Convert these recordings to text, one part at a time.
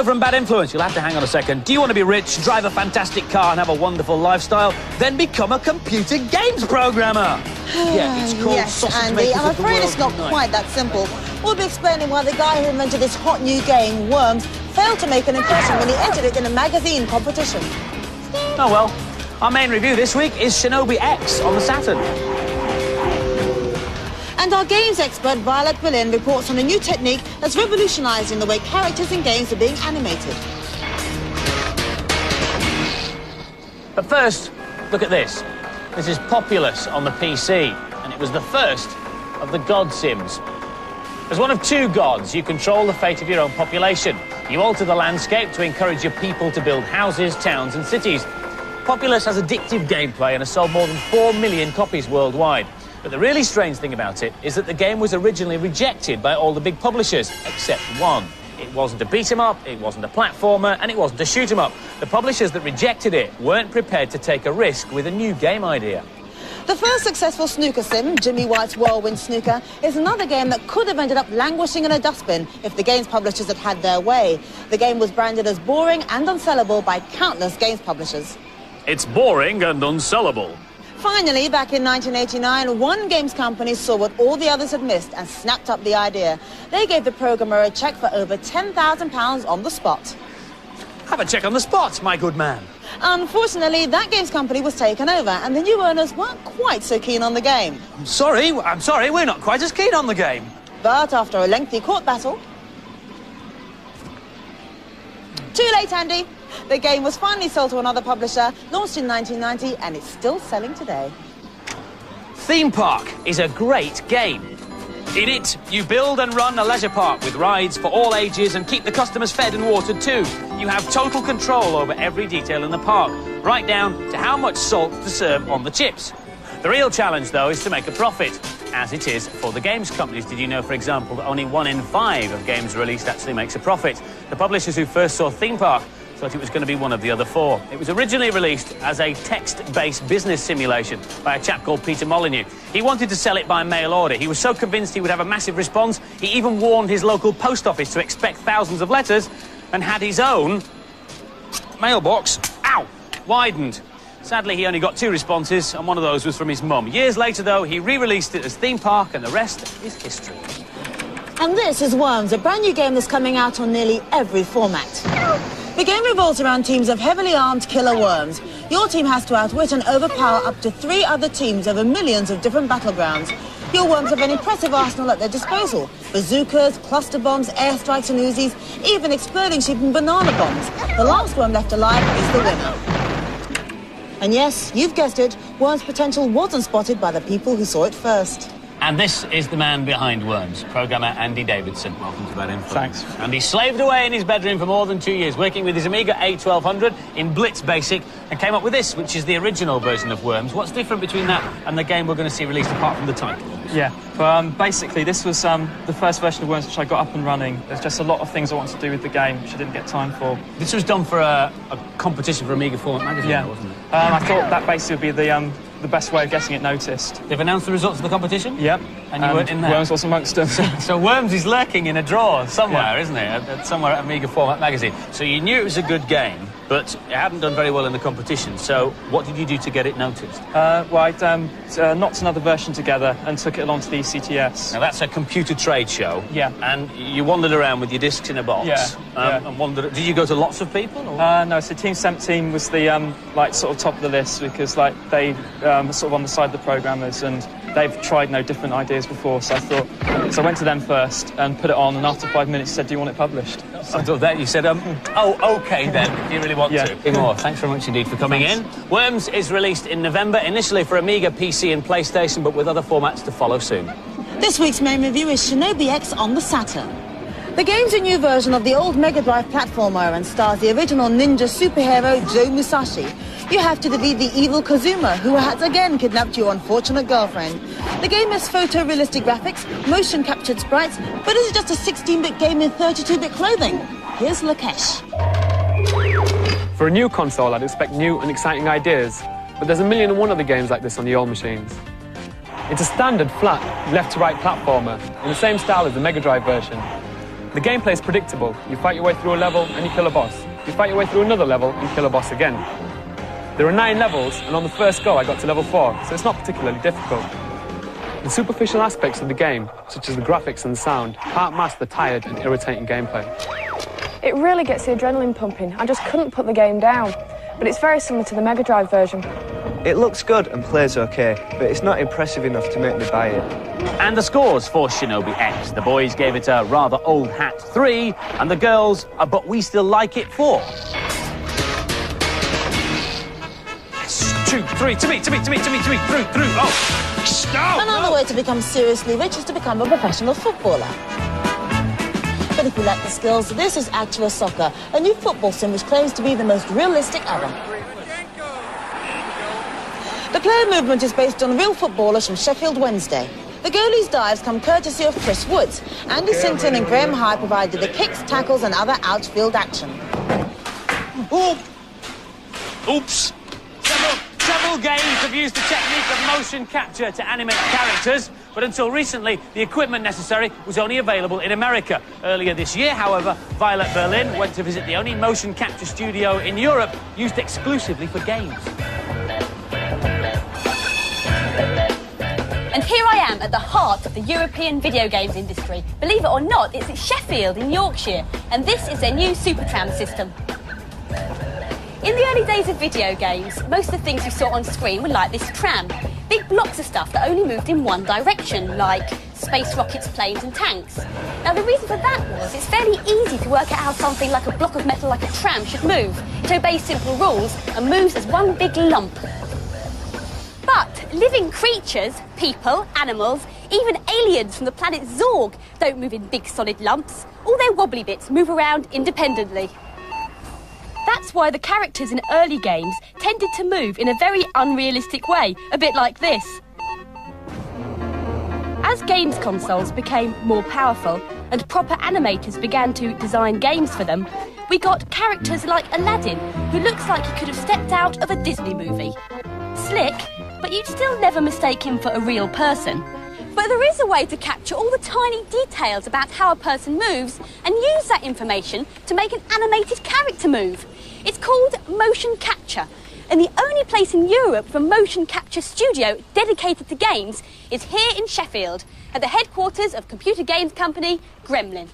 Hello from Bad Influence. You'll have to hang on a second. Do you want to be rich, drive a fantastic car and have a wonderful lifestyle? Then become a computer games programmer. Yeah, it's called Yes, Sausage Andy, Makers I'm of the afraid World it's not Unite. quite that simple. We'll be explaining why the guy who invented this hot new game, Worms, failed to make an impression when he entered it in a magazine competition. Oh well. Our main review this week is Shinobi X on the Saturn. And our games expert, Violet Berlin, reports on a new technique that's revolutionising the way characters in games are being animated. But first, look at this. This is Populous on the PC, and it was the first of the God Sims. As one of two gods, you control the fate of your own population. You alter the landscape to encourage your people to build houses, towns and cities. Populous has addictive gameplay and has sold more than 4 million copies worldwide. But the really strange thing about it is that the game was originally rejected by all the big publishers, except one. It wasn't a beat-em-up, it wasn't a platformer, and it wasn't a shoot-em-up. The publishers that rejected it weren't prepared to take a risk with a new game idea. The first successful snooker sim, Jimmy White's Whirlwind Snooker, is another game that could have ended up languishing in a dustbin if the games publishers had had their way. The game was branded as boring and unsellable by countless games publishers. It's boring and unsellable. Finally, back in 1989, one games company saw what all the others had missed and snapped up the idea. They gave the programmer a cheque for over £10,000 on the spot. Have a check on the spot, my good man. Unfortunately, that games company was taken over and the new owners weren't quite so keen on the game. I'm sorry, we're not quite as keen on the game. But after a lengthy court battle... Too late, Andy. The game was finally sold to another publisher, launched in 1990, and it's still selling today. Theme Park is a great game. In it, you build and run a leisure park with rides for all ages and keep the customers fed and watered too. You have total control over every detail in the park, right down to how much salt to serve on the chips. The real challenge, though, is to make a profit, as it is for the games companies. Did you know, for example, that only 1 in 5 of games released actually makes a profit? The publishers who first saw Theme Park thought it was going to be one of the other 4. It was originally released as a text-based business simulation by a chap called Peter Molyneux. He wanted to sell it by mail order. He was so convinced he would have a massive response, he even warned his local post office to expect thousands of letters and had his own mailbox, widened. Sadly, he only got 2 responses, and one of those was from his mum. Years later, though, he re-released it as Theme Park, and the rest is history. And this is Worms, a brand new game that's coming out on nearly every format. The game revolves around teams of heavily armed killer worms. Your team has to outwit and overpower up to 3 other teams over millions of different battlegrounds. Your worms have an impressive arsenal at their disposal. Bazookas, cluster bombs, airstrikes and Uzis, even exploding sheep and banana bombs. The last worm left alive is the winner. And yes, you've guessed it, Worms' potential wasn't spotted by the people who saw it first. And this is the man behind Worms, programmer Andy Davidson. Welcome to Bad Influence. Thanks. And he slaved away in his bedroom for more than 2 years, working with his Amiga A1200 in Blitz Basic, and came up with this, which is the original version of Worms. What's different between that and the game we're going to see released, apart from the title? Yeah, but basically this was the first version of Worms which I got up and running. There's just a lot of things I wanted to do with the game which I didn't get time for. This was done for a competition for Amiga Format magazine, Yeah, wasn't it? I thought that basically would be the best way of getting it noticed. They've announced the results of the competition? Yep. And you weren't in there? Worms was amongst them. So Worms is lurking in a drawer somewhere, Yeah. isn't it? Somewhere at Amiga Format magazine. So you knew it was a good game, but it hadn't done very well in the competition. So what did you do to get it noticed? Well, I knocked another version together and took it along to the ECTS. Now, that's a computer trade show. Yeah. And you wandered around with your discs in a box. Yeah. And wondered, did you go to lots of people? Or? No, so Team 17 was the, sort of top of the list because, they sort of on the side of the programmers and they've tried no different ideas before, so I went to them first and put it on, and after 5 minutes said, do you want it published? So I thought that you said, OK then, do you really want to? Timur, thanks very much indeed for coming in. Worms is released in November, initially for Amiga, PC and PlayStation, but with other formats to follow soon. This week's main review is Shinobi X on the Saturn. The game's a new version of the old Mega Drive platformer and stars the original ninja superhero Joe Musashi. You have to defeat the evil Kazuma, who has again kidnapped your unfortunate girlfriend. The game has photorealistic graphics, motion-captured sprites, but is it just a 16-bit game in 32-bit clothing? Here's Lakesh. For a new console, I'd expect new and exciting ideas, but there's 1,000,001 other games like this on the old machines. It's a standard, flat, left-to-right platformer in the same style as the Mega Drive version. The gameplay is predictable. You fight your way through a level and you kill a boss. You fight your way through another level and kill a boss again. There are 9 levels, and on the first go I got to level 4, so it's not particularly difficult. The superficial aspects of the game, such as the graphics and the sound, can't mask the tired and irritating gameplay. It really gets the adrenaline pumping. I just couldn't put the game down. But it's very similar to the Mega Drive version. It looks good and plays okay, but it's not impressive enough to make me buy it. And the scores for Shinobi X. The boys gave it a rather old hat 3, and the girls a but we still like it 4. Yes, 2, 3, to me, through. Oh, stop! Another way to become seriously rich is to become a professional footballer. But if you lack the skills, this is Actua Soccer, a new football sim which claims to be the most realistic ever. The player movement is based on real footballers from Sheffield Wednesday. The goalie's dives come courtesy of Chris Woods. Andy Sinton and Graham High provided the kicks, tackles and other outfield action. Oops! Several games have used the technique of motion capture to animate characters, but until recently, the equipment necessary was only available in America. Earlier this year, however, Violet Berlin went to visit the only motion capture studio in Europe used exclusively for games. And here I am at the heart of the European video games industry. Believe it or not, it's at Sheffield in Yorkshire, and this is their new Supertram system. In the early days of video games, most of the things you saw on screen were like this tram. Big blocks of stuff that only moved in one direction, like space rockets, planes and tanks. Now the reason for that was it's fairly easy to work out how something like a block of metal like a tram should move. It obeys simple rules and moves as one big lump. But living creatures, people, animals, even aliens from the planet Zorg don't move in big solid lumps. All their wobbly bits move around independently. That's why the characters in early games tended to move in a very unrealistic way, a bit like this. As games consoles became more powerful and proper animators began to design games for them, we got characters like Aladdin, who looks like he could have stepped out of a Disney movie. Slick, but you'd still never mistake him for a real person. But there is a way to capture all the tiny details about how a person moves and use that information to make an animated character move. It's called motion capture, and the only place in Europe for a motion capture studio dedicated to games is here in Sheffield, at the headquarters of computer games company Gremlin.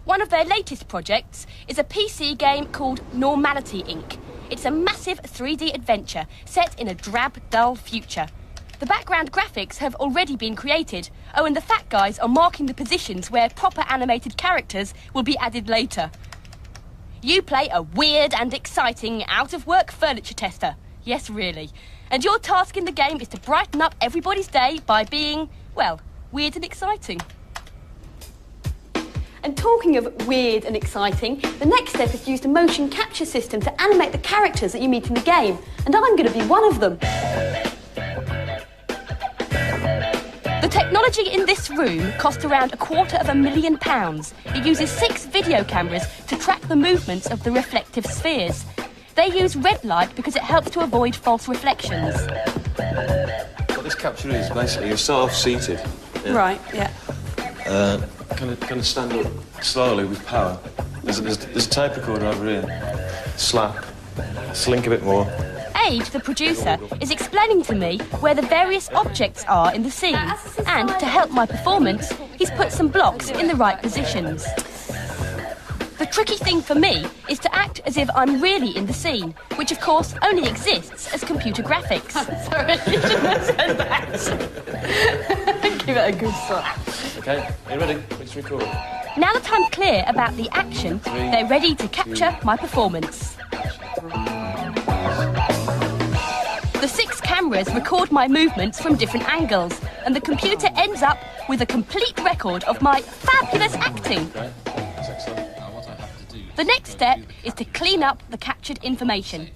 One of their latest projects is a PC game called Normality Inc. It's a massive 3D adventure set in a drab, dull future. The background graphics have already been created. Oh, and the fat guys are marking the positions where proper animated characters will be added later. You play a weird and exciting out-of-work furniture tester. Yes, really. And your task in the game is to brighten up everybody's day by being, well, weird and exciting. And talking of weird and exciting, the next step is to use the motion capture system to animate the characters that you meet in the game. And I'm going to be one of them. The technology in this room cost around £250,000. It uses 6 video cameras to track the movements of the reflective spheres. They use red light because it helps to avoid false reflections. What this capture is, basically, you start off seated. Yeah? Right, yeah. Kind of stand up slowly with power. There's a tape recorder over here. Slap. Slink a bit more. Ade, the producer, is explaining to me where the various objects are in the scene, and to help my performance, he's put some blocks in the right positions. The tricky thing for me is to act as if I'm really in the scene, which of course only exists as computer graphics. Sorry, you shouldn't have said that. Give it a good slap. Okay, are you ready? Let's record. Now that I'm clear about the action, they're ready to capture my performance. The 6 cameras record my movements from different angles, and the computer ends up with a complete record of my fabulous acting. The next step is to clean up the captured information.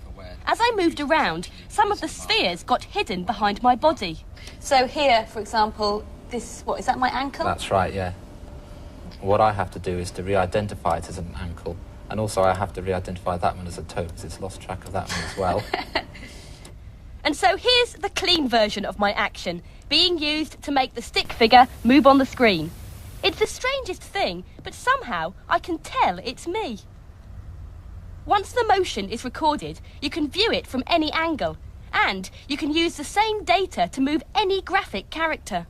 As I moved around, some of the spheres got hidden behind my body. So here, for example, this, what, is that my ankle? That's right, yeah. What I have to do is to re-identify it as an ankle, and also I have to re-identify that one as a toe, because it's lost track of that one as well. And so here's the clean version of my action, being used to make the stick figure move on the screen. It's the strangest thing, but somehow I can tell it's me. Once the motion is recorded, you can view it from any angle, and you can use the same data to move any graphic character.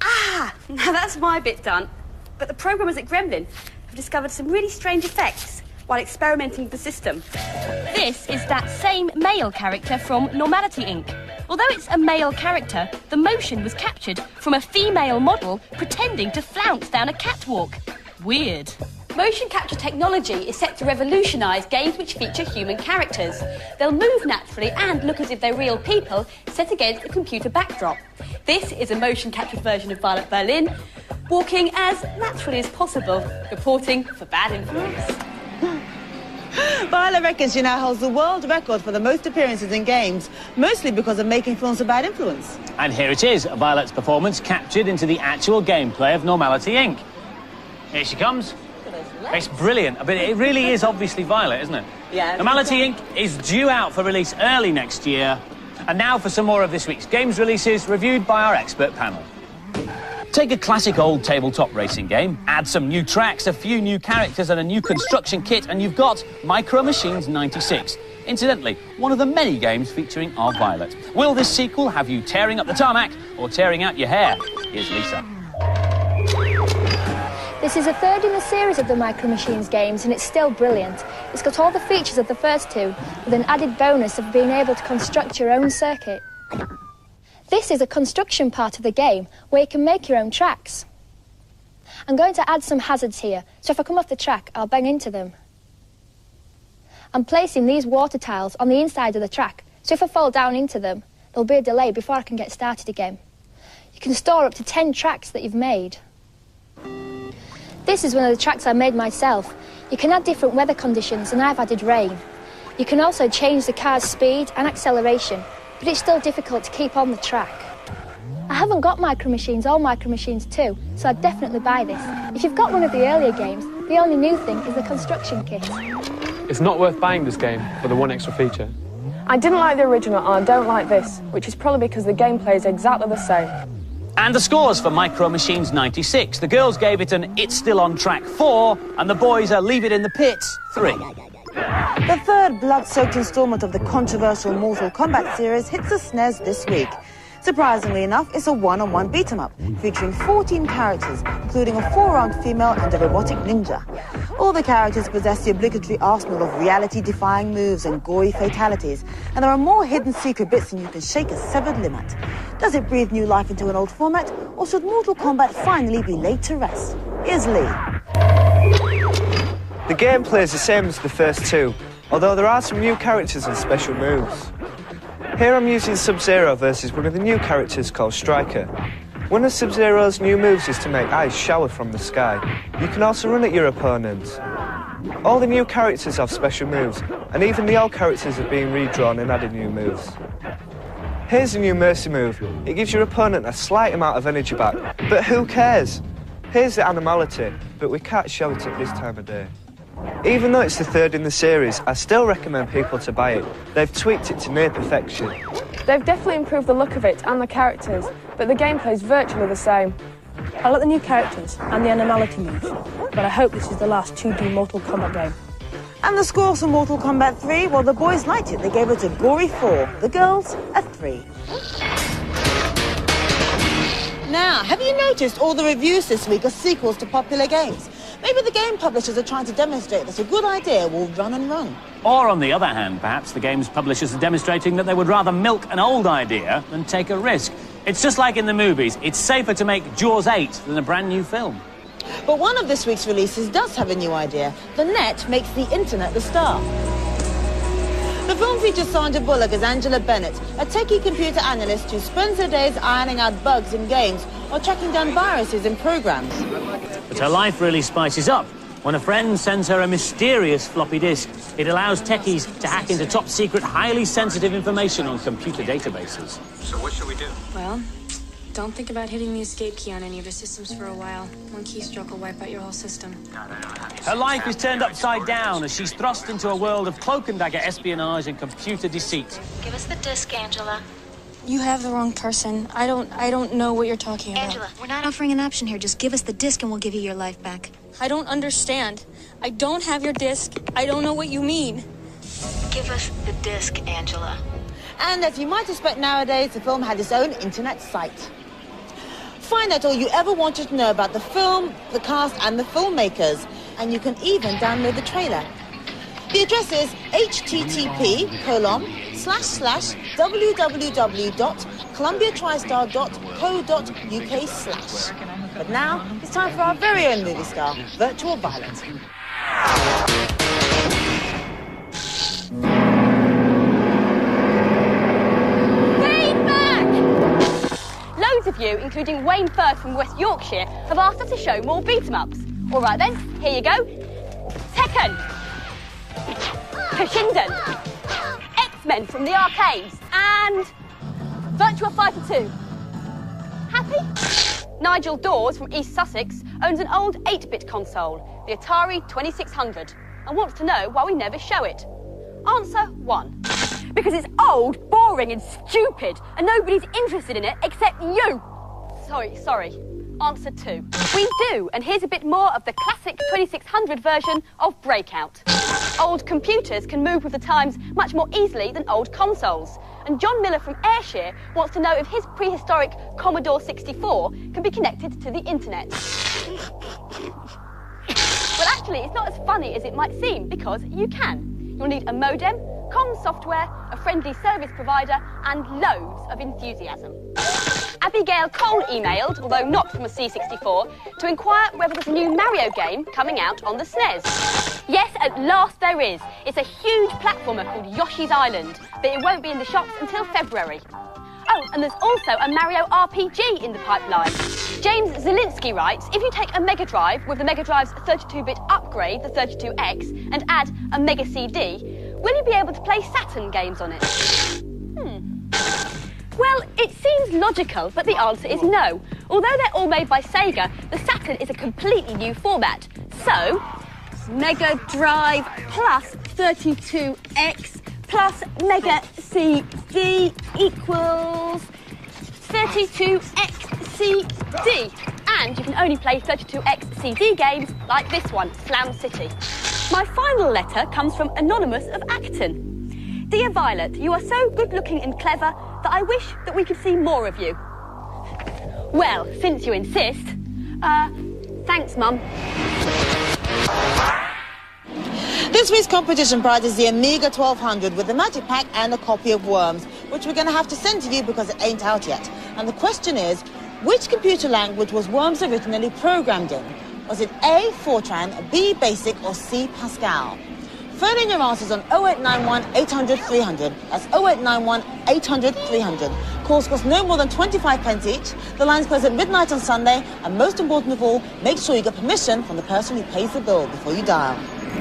Ah, now that's my bit done. But the programmers at Gremlin have discovered some really strange effects while experimenting with the system. This is that same male character from Normality Inc. Although it's a male character, the motion was captured from a female model pretending to flounce down a catwalk. Weird. Motion capture technology is set to revolutionise games which feature human characters. They'll move naturally and look as if they're real people set against a computer backdrop. This is a motion-captured version of Violet Berlin, walking as naturally as possible, reporting for Bad Influence. Violet reckons she now holds the world record for the most appearances in games, mostly because of making films for Bad Influence. And here it is, Violet's performance captured into the actual gameplay of Normality Inc. Here she comes. It's brilliant, but it really is obviously Violet, isn't it? Yeah. Normality Inc. is due out for release early next year. And now for some more of this week's games releases, reviewed by our expert panel. Take a classic old tabletop racing game, add some new tracks, a few new characters and a new construction kit, and you've got Micro Machines 96. Incidentally, one of the many games featuring our Violet. Will this sequel have you tearing up the tarmac or tearing out your hair? Here's Lisa. This is the third in the series of the Micro Machines games, and it's still brilliant. It's got all the features of the first two, with an added bonus of being able to construct your own circuit. This is a construction part of the game, where you can make your own tracks. I'm going to add some hazards here, so if I come off the track, I'll bang into them. I'm placing these water tiles on the inside of the track, so if I fall down into them, there'll be a delay before I can get started again. You can store up to 10 tracks that you've made. This is one of the tracks I made myself. You can add different weather conditions, and I've added rain. You can also change the car's speed and acceleration, but it's still difficult to keep on the track. I haven't got Micro Machines or Micro Machines 2, so I'd definitely buy this. If you've got one of the earlier games, the only new thing is the construction kit. It's not worth buying this game for the one extra feature. I didn't like the original and I don't like this, which is probably because the gameplay is exactly the same. And the scores for Micro Machines 96. The girls gave it an It's Still on Track 4, and the boys a Leave It in the Pits 3. The third blood-soaked installment of the controversial Mortal Kombat series hits the SNES this week. Surprisingly enough, it's a one-on-one beat-em-up, featuring 14 characters, including a 4-armed female and a robotic ninja. All the characters possess the obligatory arsenal of reality-defying moves and gory fatalities, and there are more hidden secret bits than you can shake a severed limb at. Does it breathe new life into an old format, or should Mortal Kombat finally be laid to rest? Here's Lee. The gameplay is the same as the first two, although there are some new characters and special moves. Here I'm using Sub-Zero versus one of the new characters called Striker. One of Sub-Zero's new moves is to make ice shower from the sky. You can also run at your opponents. All the new characters have special moves, and even the old characters are being redrawn and added new moves. Here's a new Mercy move. It gives your opponent a slight amount of energy back, but who cares? Here's the Animality, but we can't show it at this time of day. Even though it's the third in the series, I still recommend people to buy it. They've tweaked it to near perfection. They've definitely improved the look of it and the characters, but the gameplay is virtually the same. I like the new characters and the Animality moves, but I hope this is the last 2D Mortal Kombat game. And the scores for Mortal Kombat 3, well, the boys liked it. They gave it a gory 4. The girls, a 3. Now, have you noticed all the reviews this week are sequels to popular games? Maybe the game publishers are trying to demonstrate that a good idea will run and run. Or on the other hand, perhaps the game's publishers are demonstrating that they would rather milk an old idea than take a risk. It's just like in the movies. It's safer to make Jaws 8 than a brand new film. But one of this week's releases does have a new idea. The net makes the internet the star. The film features Sandra Bullock as Angela Bennett, a techie computer analyst who spends her days ironing out bugs in games or tracking down viruses in programs. But her life really spices up when a friend sends her a mysterious floppy disk. It allows techies to hack into top-secret, highly sensitive information on computer databases. So what should we do? Well, don't think about hitting the escape key on any of your systems for a while. One keystroke will wipe out your whole system. Her life is turned upside down as she's thrust into a world of cloak and dagger espionage and computer deceit. Give us the disk, Angela. You have the wrong person. I don't know what you're talking about. Angela, we're not offering an option here. Just give us the disc and we'll give you your life back. I don't understand. I don't have your disc. I don't know what you mean. Give us the disc, Angela. And as you might expect nowadays, the film had its own internet site. Find out all you ever wanted to know about the film, the cast and the filmmakers. And you can even download the trailer. The address is http://www.columbiatristar.co.uk/. But now, it's time for our very own movie star, Virtual Violet. Loads of you, including Wayne Firth from West Yorkshire, have asked us to show more beat-em-ups. All right then, here you go. Tekken, Toshinden, X-Men from the arcades, and Virtua Fighter 2. Happy? Nigel Dawes from East Sussex owns an old 8-bit console, the Atari 2600, and wants to know why we never show it. Answer 1. Because it's old, boring and stupid, and nobody's interested in it except you. Sorry. Answer 2. We do, and here's a bit more of the classic 2600 version of Breakout. Old computers can move with the times much more easily than old consoles. And John Miller from Ayrshire wants to know if his prehistoric Commodore 64 can be connected to the internet. Well, actually, it's not as funny as it might seem, because you can. You'll need a modem, comm software, a friendly service provider, and loads of enthusiasm. Abigail Cole emailed, although not from a C64, to inquire whether there's a new Mario game coming out on the SNES. Yes, at last there is. It's a huge platformer called Yoshi's Island, but it won't be in the shops until February. Oh, and there's also a Mario RPG in the pipeline. James Zielinski writes, if you take a Mega Drive with the Mega Drive's 32-bit upgrade, the 32X, and add a Mega CD, will you be able to play Saturn games on it? Well, it seems logical, but the answer is no. Although they're all made by Sega, the Saturn is a completely new format. So, Mega Drive plus 32X plus Mega CD equals 32X CD. And you can only play 32X CD games like this one, Slam City. My final letter comes from Anonymous of Acton. Dear Violet, you are so good-looking and clever that I wish that we could see more of you. Well, since you insist, thanks, Mum. This week's competition prize is the Amiga 1200 with the Magic Pack and a copy of Worms, which we're going to have to send to you because it ain't out yet. And the question is, which computer language was Worms originally programmed in? Was it A, Fortran, B, Basic, or C, Pascal? Phone in your answers on 0891 800 300. That's 0891 800 300. Calls cost no more than 25 pence each. The lines close at midnight on Sunday. And most important of all, make sure you get permission from the person who pays the bill before you dial.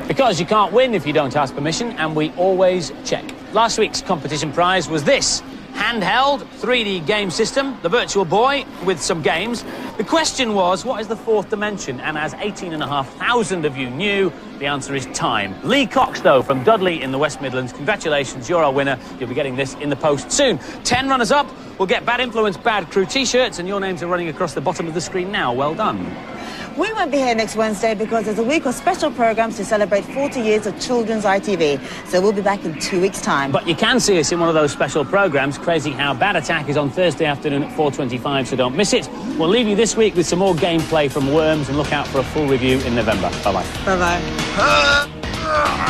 Because you can't win if you don't ask permission, and we always check. Last week's competition prize was this handheld 3D game system, the Virtual Boy, with some games. The question was, what is the fourth dimension? And as 18,500 of you knew, the answer is time. Lee Cox, though, from Dudley in the West Midlands, congratulations, you're our winner. You'll be getting this in the post soon. 10 runners-up will get Bad Influence, Bad Crew T-shirts, and your names are running across the bottom of the screen now. Well done. We won't be here next Wednesday because there's a week of special programmes to celebrate 40 years of children's ITV. So we'll be back in 2 weeks' time. But you can see us in one of those special programmes. Crazy How Bad Attack is on Thursday afternoon at 4:25, so don't miss it. We'll leave you this week with some more gameplay from Worms and look out for a full review in November. Bye-bye. Bye-bye.